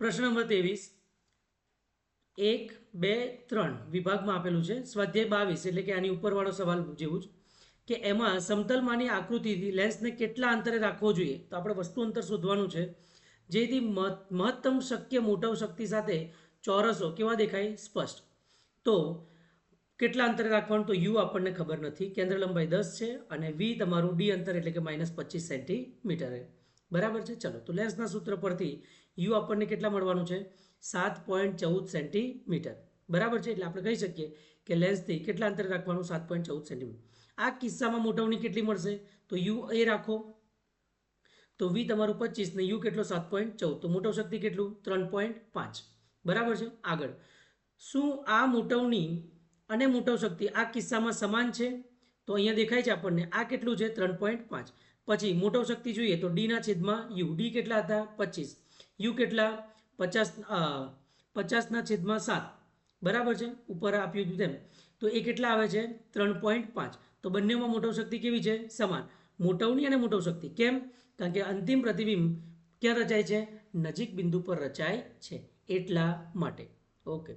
પ્રશ્ન નંબર 23 1, 2, 3 વિભાગમાં આપેલું છે. સ્વાધ્યાય 22 એટલે કે આની ઉપરવાળો સવાલ જેવું જ કે એમાં સમતલમાની આકૃતિથી લેન્સને કેટલા અંતરે રાખવો જોઈએ. તો આપણે વસ્તુ અંતર શોધવાનું છે જેથી મહત્તમ શક્ય મોટાવ શક્તિ સાથે ચોરસો કેવા દેખાય સ્પષ્ટ. તો કેટલા અંતરે રાખવાનું? તો યુ આપણને ખબર નથી, કેન્દ્ર લંબાઈ 10 છે અને વી તમારું ડી અંતર એટલે કે -25 સેન્ટીમીટર. બરાબર છે. ચલો તો લેન્સના સૂત્ર પરથી યુ આપણને કેટલા મળવાનું છે? 7.14 સેન્ટીમીટર. બરાબર છે. એટલે આપણે કહી શકીએ કે લેન્સથી કેટલા અંતરે રાખવાનું? 7.14 સેન્ટીમીટર. આ કિસ્સામાં મોટાવની કેટલી મળશે? તો યુ એ રાખો તો વી તમારું 25 ને યુ કેટલો? 7.14. તો મોટાવ શક્તિ કેટલું? 3.5. બરાબર છે. આગળ શું આ મોટાવની અને મોટાવ શક્તિ આ કિસ્સામાં સમાન છે? તો અહીંયા દેખાય છે આપણને આ કેટલું છે? 3.5. પછી મોટાવ શક્તિ જોઈએ તો ડી ના છેદમાં યુ. ડી કેટલા હતા? 25. યુ કેટલા? 50/7. બરાબર છે. ઉપર આપ્યું હતું તેમ. તો એ કેટલા આવે છે? 3.5. તો બંનેમાં મોટાવ શક્તિ કેવી છે? સમાન. મોટાવની અને મોટાવ શક્તિ કેમ? કારણ કે અંતિમ પ્રતિબિંબ ક્યાં રચાય છે? નજીક બિંદુ પર રચાય છે એટલા માટે. ઓકે.